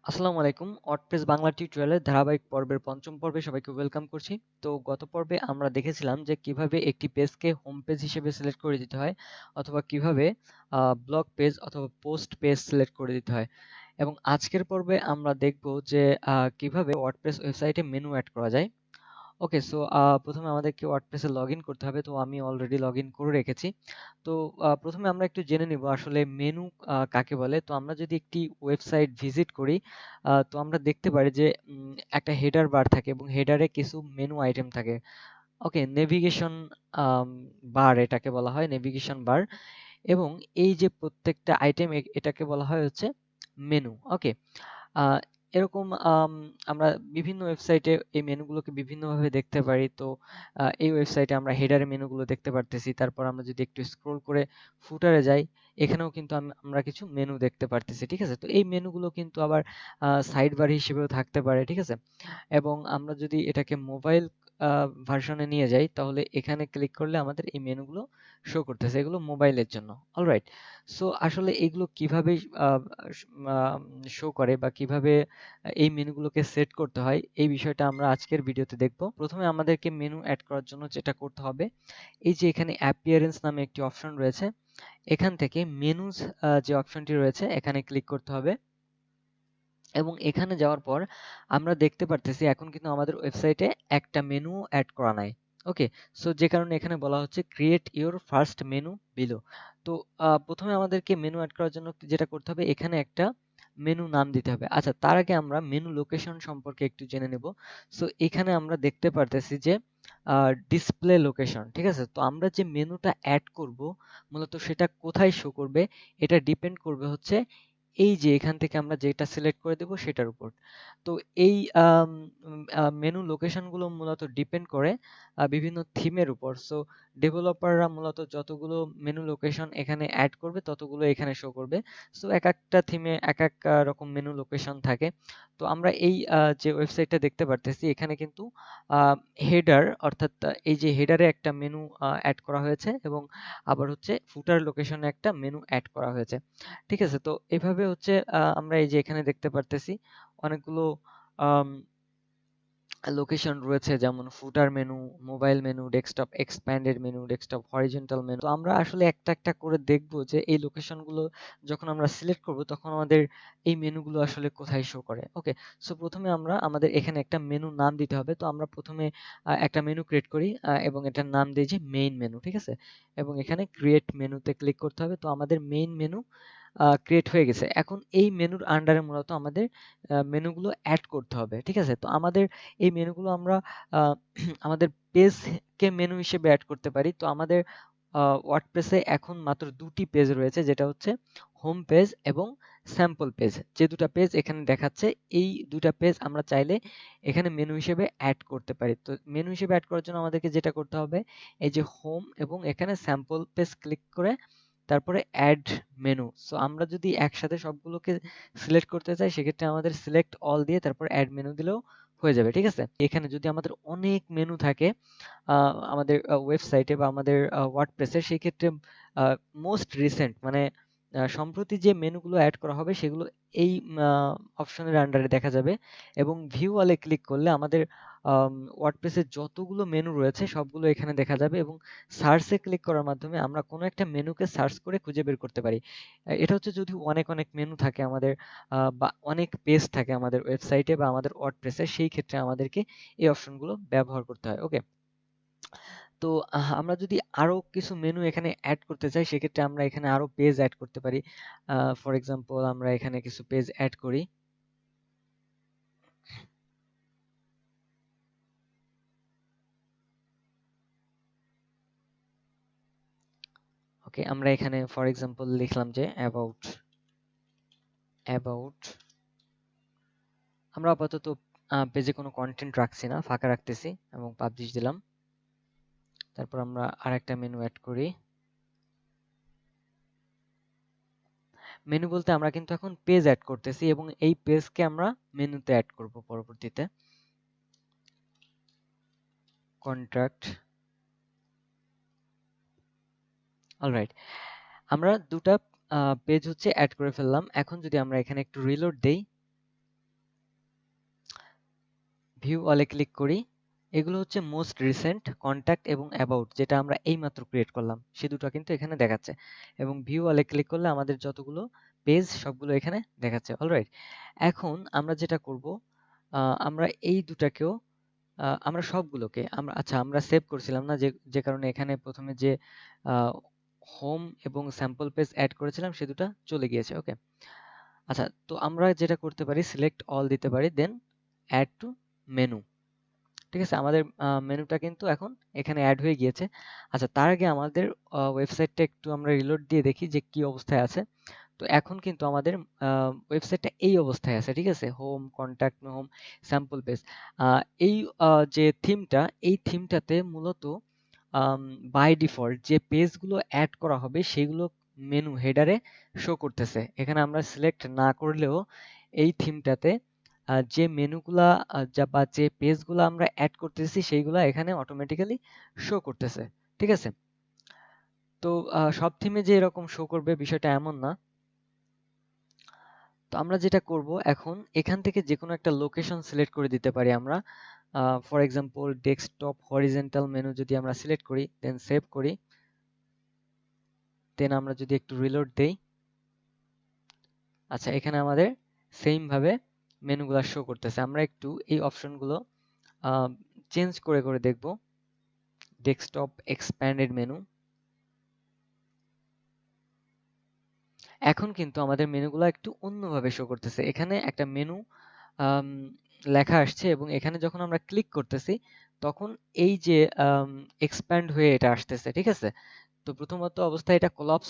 আসসালামু আলাইকুম। ওয়ার্ডপ্রেস বাংলা টিউটোরিয়ালের ধারাবাহিক পর্বের পঞ্চম পর্বে সবাইকে ওয়েলকাম করছি। তো গত পর্বে আমরা দেখেছিলাম যে কিভাবে একটি পেজকে হোম পেজ হিসেবে সিলেক্ট করে দিতে হয়, অথবা কিভাবে ব্লগ পেজ অথবা পোস্ট পেজ সিলেক্ট করে দিতে হয়। এবং আজকের পর্বে আমরা দেখব যে কিভাবে ওয়ার্ডপ্রেস ওয়েবসাইটে মেনু অ্যাড করা যায়। ওকে, সো প্রথমে আমাদেরকে ওয়ার্ডপ্রেসে লগ ইন করতে হবে। তো আমি অলরেডি লগ ইন করে রেখেছি। তো প্রথমে আমরা একটু জেনে নিব আসলে মেনু কাকে বলে। তো আমরা যদি একটি ওয়েবসাইট ভিজিট করি, তো আমরা দেখতে পারি যে একটা হেডার বার থাকে এবং হেডারে কিছু মেনু আইটেম থাকে। ওকে, নেভিগেশন বার এটাকে বলা হয়, নেভিগেশন বার। এবং এই যে প্রত্যেকটা আইটেম এটাকে বলা হয় হচ্ছে মেনু। ওকে, আহ, এরকম আমরা বিভিন্ন ওয়েবসাইটে এই মেনুগুলোকে বিভিন্নভাবে দেখতে পারি। তো এই ওয়েবসাইটে আমরা হেডারে মেনুগুলো দেখতে পারতেছি। তারপর আমরা যদি একটু স্ক্রোল করে ফুটারে যাই, এখানেও কিন্তু আমরা কিছু মেনু দেখতে পারতেছি। ঠিক আছে, তো এই মেনুগুলো কিন্তু আবার সাইড বার হিসেবেও থাকতে পারে। ঠিক আছে, এবং আমরা যদি এটাকে মোবাইল ভার্সনে নিয়ে যাই, তাহলে এখানে ক্লিক করলে আমাদের এই মেনুগুলো শো করতেছে। এগুলো মোবাইলের জন্য। অলরাইট, সো আসলে এগুলো কিভাবে শো করে বা কিভাবে এই মেনুগুলোকে সেট করতে হয়, এই বিষয়টা আমরা আজকের ভিডিওতে দেখব। প্রথমে আমাদেরকে মেনু অ্যাড করার জন্য যেটা করতে হবে, এই যে এখানে অ্যাপিয়ারেন্স নামে একটি অপশন রয়েছে, এখান থেকে মেনুজ যে অপশনটি রয়েছে এখানে ক্লিক করতে হবে। এবং এখানে যাওয়ার পর আমরা দেখতে পারতেছি এখন কিন্তু আমাদের ওয়েবসাইটে একটা মেনু অ্যাড করা নাই। ওকে, সো যে কারণে এখানে বলা হচ্ছে create your first menu below. তো প্রথমে আমাদেরকে মেনু অ্যাড করার জন্য যেটা করতে হবে, এখানে একটা মেনু নাম দিতে হবে। আচ্ছা, তার আগে আমরা মেনু লোকেশন সম্পর্কে একটু জেনে নেব। সো এখানে আমরা দেখতে পারতেছি যে ডিসপ্লে লোকেশন। ঠিক আছে, তো আমরা যে মেনুটা অ্যাড করব মূলত সেটা কোথায় শো করবে, এটা ডিপেন্ড করবে হচ্ছে এই যে এখান থেকে আমরা যেটা সিলেক্ট করে দেব সেটার উপর। তো এই মেনু লোকেশনগুলো মূলত ডিপেন্ড করে বিভিন্ন থিমের উপর। সো ডেভেলপাররা মূলত যতগুলো মেনু লোকেশন এখানে অ্যাড করবে ততগুলো এখানে শো করবে। সো এক একটা থিমে এক এক রকম মেনু লোকেশন থাকে। তো আমরা এই যে ওয়েবসাইটটা দেখতে পারতেছি, এখানে কিন্তু হেডার, অর্থাৎ এই যে হেডারে একটা মেনু অ্যাড করা হয়েছে এবং আবার হচ্ছে ফুটার লোকেশনে একটা মেনু অ্যাড করা হয়েছে। ঠিক আছে, তো এভাবে হচ্ছে আমরা এই যে এখানে দেখতে পারতেছি অনেকগুলো লোকেশন রয়েছে, যেমন ফুটার menu, mobile menu, desktop expanded menu, desktop horizontal menu. তো আমরা আসলে একটা একটা করে দেখব যে এই লোকেশনগুলো যখন আমরা সিলেক্ট করব তখন আমাদের এই মেনুগুলো আসলে কোথায় শো করে। ওকে, সো প্রথমে আমরা আমাদের এখানে একটা মেনু নাম দিতে হবে। তো আমরা প্রথমে একটা মেনু ক্রিয়েট করি এবং এটার নাম দিই যে মেইন মেনু। ঠিক আছে, এবং এখানে ক্রিয়েট মেনুতে ক্লিক করতে হবে। তো আমাদের মেইন মেনু ক্রিয়েট হয়ে গেছে। এখন এই মেনুর আন্ডারে মূলত আমাদের মেনুগুলো অ্যাড করতে হবে। ঠিক আছে, তো আমাদের এই মেনুগুলো আমরা আহ, আমাদের পেজকে মেনু হিসেবে অ্যাড করতে পারি। তো আমাদের ওয়ার্ডপ্রেসে এখন মাত্র দুটি পেজ রয়েছে, যেটা হচ্ছে হোম পেজ এবং স্যাম্পল পেজ। যে দুটো পেজ এখানে দেখাচ্ছে, এই দুটো পেজ আমরা চাইলে এখানে মেনু হিসেবে অ্যাড করতে পারি। তো মেনু হিসেবে অ্যাড করার জন্য আমাদেরকে যেটা করতে হবে, এই যে হোম এবং এখানে স্যাম্পল পেজ ক্লিক করে তারপরে অ্যাড মেনু। সো আমরা যদি একসাথে সবগুলোকে সিলেক্ট করতে চাই, সেক্ষেত্রে আমাদের সিলেক্ট অল দিয়ে তারপর অ্যাড মেনু দিলেও হয়ে যাবে। ঠিক আছে, এখানে যদি আমাদের অনেক মেনু থাকে আমাদের ওয়েবসাইটে বা আমাদের ওয়ার্ডপ্রেসে, সেই ক্ষেত্রে মোস্ট রিসেন্ট মানে সম্প্রতি যে মেনুগুলো অ্যাড করা হবে সেগুলো এই অপশনের আন্ডারে দেখা যাবে। এবং ভিউ অলে ক্লিক করলে আমাদের ওয়ার্ডপ্রেসে যতগুলো মেনু রয়েছে সবগুলো এখানে দেখা যাবে। এবং সার্চে ক্লিক করার মাধ্যমে আমরা কোনো একটা মেনুকে সার্চ করে খুঁজে বের করতে পারি। এটা হচ্ছে যদি অনেক অনেক মেনু থাকে আমাদের বা অনেক পেজ থাকে আমাদের ওয়েবসাইটে বা আমাদের ওয়ার্ডপ্রেসে, সেই ক্ষেত্রে আমাদেরকে এই অপশনগুলো ব্যবহার করতে হয়। ওকে, তো আমরা যদি আরো কিছু মেনু এখানে অ্যাড করতে চাই, সেক্ষেত্রে আমরা এখানে আরো পেজ অ্যাড করতে পারি। ফর এক্সাম্পল আমরা এখানে কিছু পেজ অ্যাড করি। ওকে, আমরা এখানে ফর এক্সাম্পল লিখলাম যে অ্যাবাউট অ্যাবাউট। আমরা আপাতত পেজে কোনো কন্টেন্ট রাখছি না, ফাঁকা রাখতেছি এবং পাবলিশ দিলাম। তারপর আমরা আরেকটা মেনু অ্যাড করি। মেনু বলতে আমরা কিন্তু এখন পেজ অ্যাড করতেছি এবং এই পেজকে আমরা মেনুতে অ্যাড করব পরবর্তীতে। কন্ট্রাক্ট। অলরাইট, আমরা দুটা পেজ হচ্ছে অ্যাড করে ফেললাম। এখন যদি আমরা এখানে একটু রিলোড দেই, ভিউ অলে ক্লিক করি, এগুলো হচ্ছে মোস্ট রিসেন্ট, কন্ট্যাক্ট এবং অ্যাবাউট, যেটা আমরা এইমাত্র ক্রিয়েট করলাম সে দুটো কিন্তু এখানে দেখাচ্ছে। এবং ভিউ অলে ক্লিক করলে আমাদের যতগুলো পেজ সবগুলো এখানে দেখাচ্ছে। অলরাইট, এখন আমরা যেটা করব, আমরা এই দুটাকেও আমরা সবগুলোকে আমরা সেভ করছিলাম না, যে যে কারণে এখানে প্রথমে যে হোম এবং স্যাম্পল পেজ অ্যাড করেছিলাম সে দুটো চলে গিয়েছে। ওকে, আচ্ছা, তো আমরা যেটা করতে পারি, সিলেক্ট অল দিতে পারি, দেন অ্যাড টু মেনু। ঠিক আছে, আমাদের মেনুটা কিন্তু এখন এখানে অ্যাড হয়ে গিয়েছে। আচ্ছা, তার আগে আমাদের ওয়েবসাইটটা একটু আমরা রিলোড দিয়ে দেখি যে কি অবস্থায় আছে। তো এখন কিন্তু আমাদের ওয়েবসাইটটা এই অবস্থায় আছে। ঠিক আছে, home, contact, home, sample page. এই যে থিমটা, এই থিমটাতে মূলত বাই ডিফল্ট যে পেজগুলো অ্যাড করা হবে সেগুলো মেনু হেডারে শো করতেছে। এখানে আমরা সিলেক্ট না করলেও এই থিমটাতে যে মেনুগুলা বা যে পেজগুলো আমরা অ্যাড করতেছি সেইগুলা এখানে অটোমেটিক্যালি শো করতেছে। ঠিক আছে, তো সব থিমে যে এরকম শো করবে বিষয়টা এমন না। তো আমরা যেটা করব, এখন এখান থেকে যে কোনো একটা লোকেশন সিলেক্ট করে দিতে পারি আমরা। For example desktop horizontal menu যদি আমরা সিলেক্ট করি, দেন সেভ করি, দেন আমরা যদি একটু রিলোড দেই, আচ্ছা এখানে আমাদের সেম ভাবে মেনুগুলো শো করতেছে। আমরা একটু এই অপশনগুলো চেঞ্জ করে করে দেখব। ডেস্কটপ এক্সপ্যান্ডেড মেনু, এখন কিন্তু আমাদের মেনুগুলো একটু অন্যভাবে শো করতেছে। এখানে একটা মেনু লেখা আসছে এবং এখানে যখন আমরা ক্লিক করতেছি তখন এই যে এক্সপ্যান্ড হয়ে এটা আসতেছে। ঠিক আছে, তো প্রথমত অবস্থায় এটা কোলাপস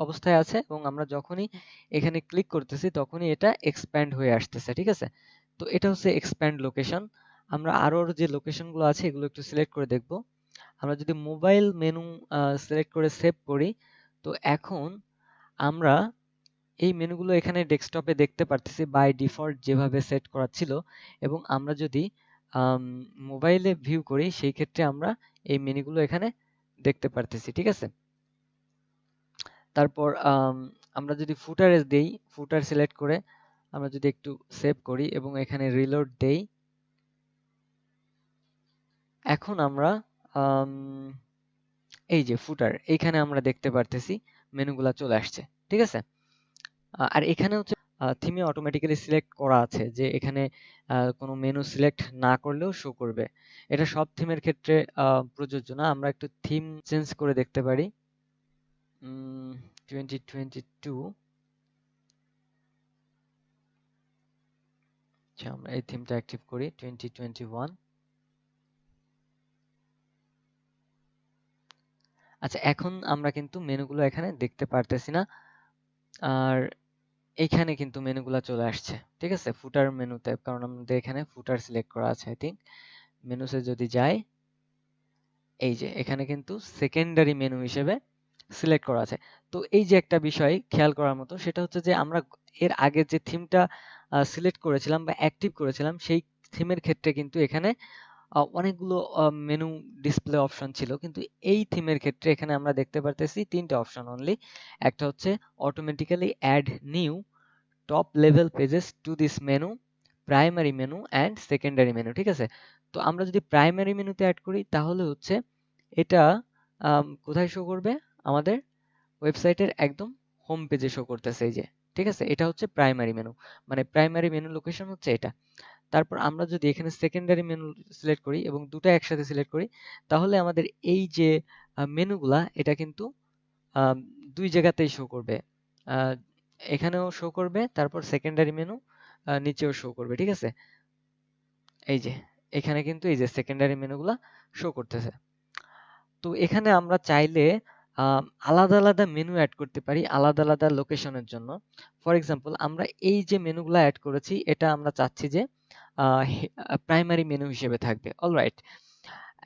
অবস্থায় আছে এবং আমরা যখনই এখানে ক্লিক করতেছি তখনই এটা এক্সপ্যান্ড হয়ে আসতেছে। ঠিক আছে, তো এটা হচ্ছে এক্সপ্যান্ড লোকেশন। আমরা আরো যে লোকেশনগুলো আছে এগুলো একটু সিলেক্ট করে দেখব। আমরা যদি মোবাইল মেনু সিলেক্ট করে সেভ করি, তো এখন আমরা এই মেনুগুলো এখানে ডেস্কটপে দেখতে পারতেছি বাই ডিফল্ট যেভাবে সেট করা ছিল। এবং আমরা যদি মোবাইলে ভিউ করি সেই ক্ষেত্রে আমরা এই মেনুগুলো এখানে দেখতে পারতেছি। ঠিক আছে, তারপর আমরা যদি ফুটারে দেই, ফুটার সিলেক্ট করে আমরা যদি একটু সেভ করি এবং এখানে রিলোড দেই, এখন আমরা এই যে ফুটার, এইখানে আমরা দেখতে পারতেছি মেনুগুলা চলে আসছে। ঠিক আছে, আর এখানে হচ্ছে থিমে অটোমেটিক্যালি সিলেক্ট করা আছে যে এখানে কোনো মেনু সিলেক্ট না করলেও শো করবে। এটা সব থিমের ক্ষেত্রে প্রযোজ্য না। আমরা একটু থিম চেঞ্জ করে দেখতে পারি। 2022, আচ্ছা আমরা এই থিমটা অ্যাক্টিভ করি। 2021, আচ্ছা এখন আমরা কিন্তু মেনুগুলো এখানে দেখতে পারতেছি না। আর এইখানে কিন্তু মেনুগুলো চলে আসছে। ঠিক আছে, ফুটার মেনুতে, কারণ আমাদের এখানে ফুটার সিলেক্ট করা আছে। আই থিঙ্ক মেনুসে যদি যাই, এই যে এখানে কিন্তু সেকেন্ডারি মেনু হিসেবে সিলেক্ট করা আছে। তো এই যে একটা বিষয় খেয়াল করার মতো, সেটা হচ্ছে যে আমরা এর আগে যে থিমটা সিলেক্ট করেছিলাম বা অ্যাক্টিভ করেছিলাম সেই থিমের ক্ষেত্রে কিন্তু এখানে অনেকগুলো মেনু ডিসপ্লে অপশন ছিল, কিন্তু এই থিমের ক্ষেত্রে এখানে আমরা দেখতে পারতেছি তিনটে অপশন অনলি। একটা হচ্ছে automatically add new top level pages to this menu, primary menu and secondary menu. ঠিক আছে, তো আমরা যদি প্রাইমারি মেনুতে অ্যাড করি তাহলে হচ্ছে এটা কোথায় শো করবে, আমাদের ওয়েবসাইটের একদম হোম পেজে শো করতেছে। এই যে, ঠিক আছে, এটা হচ্ছে প্রাইমারি মেনু, মানে প্রাইমারি মেনু লোকেশন হচ্ছে এটা। তারপর আমরা যদি এখানে সেকেন্ডারি মেনু সিলেক্ট করি এবং দুটো একসাথে সিলেক্ট করি, তাহলে আমাদের এই যে মেনুগুলা এটা কিন্তু আম, দুই জায়গাতেই শো করবে। আহ, এখানেও শো করবে, তারপর সেকেন্ডারি মেনু নিচেও শো করবে। ঠিক আছে, এই যে এখানে কিন্তু এই যে সেকেন্ডারি মেনুগুলা শো করতেছে। তো এখানে আমরা চাইলে আলাদা আলাদা মেনু অ্যাড করতে পারি আলাদা আলাদা লোকেশনের জন্য। ফর এক্সাম্পল আমরা এই যে মেনুগুলো অ্যাড করেছি এটা আমরা চাচ্ছি যে প্রাইমারি মেনু হিসেবে থাকবে। অলরাইট,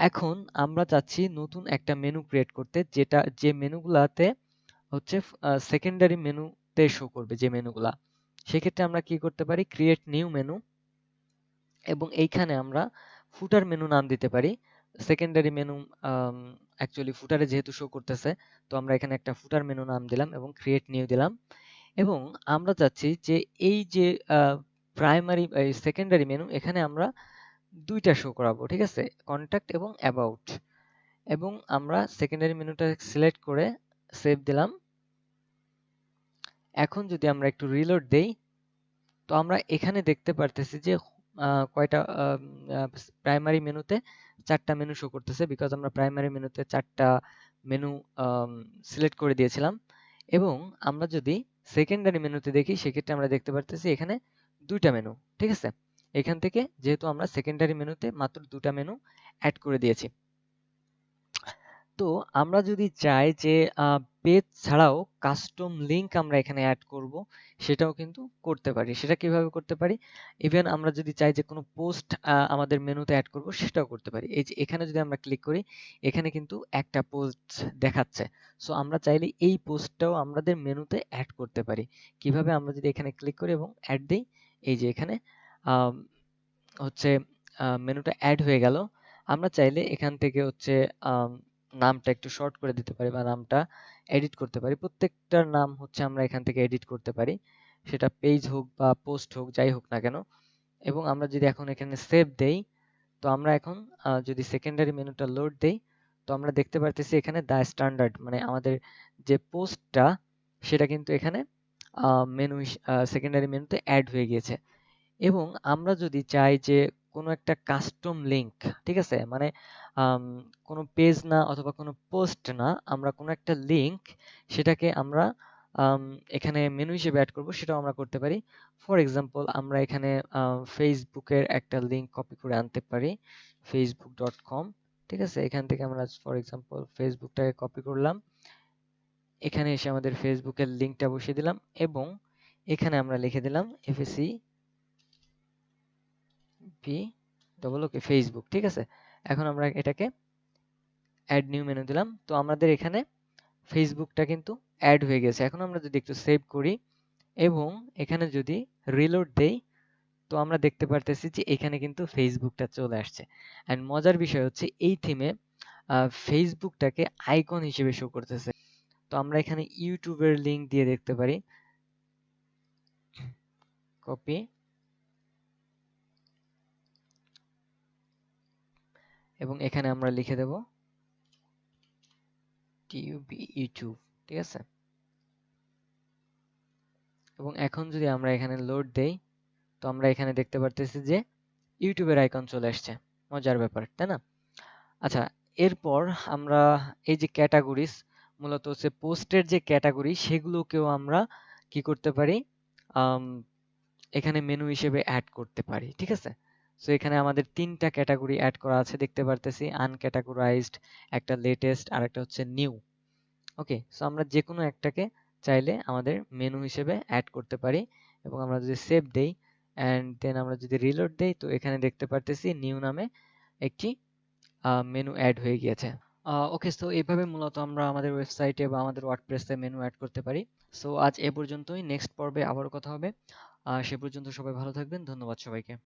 এখন আমরা চাচ্ছি নতুন একটা মেনু ক্রিয়েট করতে, যেটা যে মেনুগুলাতে হচ্ছে সেকেন্ডারি মেনুতে শো করবে যে মেনুগুলা। সেক্ষেত্রে আমরা কি করতে পারি, ক্রিয়েট নিউ মেনু, এবং এইখানে আমরা ফুটার মেনু নাম দিতে পারি। সেকেন্ডারি মেনু অ্যাকচুয়ালি ফুটারে যেহেতু শো করতেছে, তো আমরা এখানে একটা ফুটার মেনু নাম দিলাম এবং ক্রিয়েট নিউ দিলাম। এবং আমরা চাচ্ছি যে এই যে প্রাইমারি সেকেন্ডারি মেনু, এখানে আমরা দুইটা শো করাবো, ঠিক আছে, কন্ট্যাক্ট এবং অ্যাবাউট। এবং আমরা সেকেন্ডারি মেনুটা সিলেক্ট করে সেভ দিলাম। এখন যদি আমরা একটু রিলোড দেই, তো আমরা এখানে দেখতে পারতেছি যে কয়টা প্রাইমারি মেনুতে 4টা মেনু শো করতেছে, বিকজ আমরা প্রাইমারি মেনুতে 4টা মেনু সিলেক্ট করে দিয়েছিলাম। এবং আমরা যদি সেকেন্ডারি মেনুতে দেখি, সেক্ষেত্রে আমরা দেখতে পারতেছি এখানে 2টা মেনু, ঠিক আছে। এখান থেকে যেহেতু আমরা সেকেন্ডারি মেনুতে মাত্র 2টা মেনু অ্যাড করে দিয়েছি। তো আমরা যদি চাই যে পেজ ছাড়াও কাস্টম লিংক আমরা এখানে অ্যাড করব, সেটাও কিন্তু করতে পারি। সেটা কিভাবে করতে পারি? ইভেন আমরা যদি চাই যে কোনো পোস্ট আমাদের মেনুতে অ্যাড করব, সেটাও করতে পারি। এই যে এখানে যদি আমরা ক্লিক করি, এখানে কিন্তু একটা পোস্ট দেখাচ্ছে। সো আমরা চাইলে এই পোস্টটাও আমাদের মেনুতে অ্যাড করতে পারি। কিভাবে? আমরা যদি এখানে ক্লিক করি এবং অ্যাড দিই, এই যে এখানে আম, হচ্ছে মেনুটা অ্যাড হয়ে গেল। আমরা চাইলে এখান থেকে হচ্ছে আম, নামটা একটু শর্ট করে দিতে পারি বা নামটা এডিট করতে পারি। প্রত্যেকটার নাম হচ্ছে আমরা এখান থেকে এডিট করতে পারি, সেটা পেজ হোক বা পোস্ট হোক, যাই হোক না কেন। এবং আমরা যদি এখন এখানে সেভ দেই, তো আমরা এখন যদি সেকেন্ডারি মেনুটা লোড দেই, তো আমরা দেখতে পারতেছি এখানে দা স্ট্যান্ডার্ড, মানে আমাদের যে পোস্টটা, সেটা কিন্তু এখানে মেনু সেকেন্ডারি মেনুতে অ্যাড হয়ে গিয়েছে। এবং আমরা যদি চাই যে কোনো একটা কাস্টম লিংক, ঠিক আছে, মানে আম, কোনো পেজ না অথবা কোনো পোস্ট না, আমরা কোনো একটা লিংক, সেটাকে আমরা আম, এখানে মেনু হিসেবে অ্যাড করব, সেটাও আমরা করতে পারি। ফর এক্সাম্পল আমরা এখানে ফেসবুকের একটা লিংক কপি করে আনতে পারি, facebook.com, ঠিক আছে। এখান থেকে আমরা ফর এক্সাম্পল ফেসবুকটাকে কপি করলাম, এখানে এসে আমাদের ফেসবুকের লিংকটা বসিয়ে দিলাম এবং এখানে আমরা লিখে দিলাম এফএসি পি ডবল ওকে ফেসবুক, ঠিক আছে। এখন আমরা এটাকে অ্যাড নিউ মেনু দিলাম, তো আমাদের এখানে ফেসবুকটা কিন্তু অ্যাড হয়ে গেছে। এখন আমরা যদি একটু সেভ করি এবং এখানে যদি রিলোড দেই, তো আমরা দেখতে পারতেছি যে এখানে কিন্তু ফেসবুকটা চলে আসছে। অ্যান্ড মজার বিষয় হচ্ছে এই থিমে ফেসবুকটাকে আইকন হিসেবে শো করতেছে। তো আমরা এখানে ইউটিউবের লিংক দিয়ে দেখতে পারি, কপি এবং এখানে আমরা লিখে দেব টিউবি ইউটিউব, ঠিক আছে। এবং এখন যদি আমরা এখানে লোড দেই, তো আমরা এখানে দেখতে পারতেছি যে ইউটিউবের আইকন চলে আসছে। মজার ব্যাপার, তাই না? আচ্ছা, এরপর আমরা এই যে ক্যাটাগরিজ, মূলত হচ্ছে পোস্টের যে ক্যাটাগরি, সেগুলোকেও আমরা কি করতে পারি, আম, এখানে মেনু হিসেবে অ্যাড করতে পারি, ঠিক আছে। সো এখানে আমাদের 3টা ক্যাটাগরি অ্যাড করা আছে, দেখতে পারতেছি, আনক্যাটাগরাইজড, একটা লেটেস্ট, আর একটা হচ্ছে নিউ। ওকে, সো আমরা যে কোনো একটাকে চাইলে আমাদের মেনু হিসেবে অ্যাড করতে পারি। এবং আমরা যদি সেভ দেই অ্যান্ড দেন আমরা যদি রিলোড দেই, তো এখানে দেখতে পারতেছি নিউ নামে একটি মেনু অ্যাড হয়ে গিয়েছে। ওকে, সো এইভাবে মূলত আমরা আমাদের ওয়েবসাইটে বা আমাদের ওয়ার্ডপ্রেসে মেনু অ্যাড করতে পারি। সো আজ এ পর্যন্তই, নেক্সট পর্বে আবারও কথা হবে। সে পর্যন্ত সবাই ভালো থাকবেন, ধন্যবাদ সবাইকে।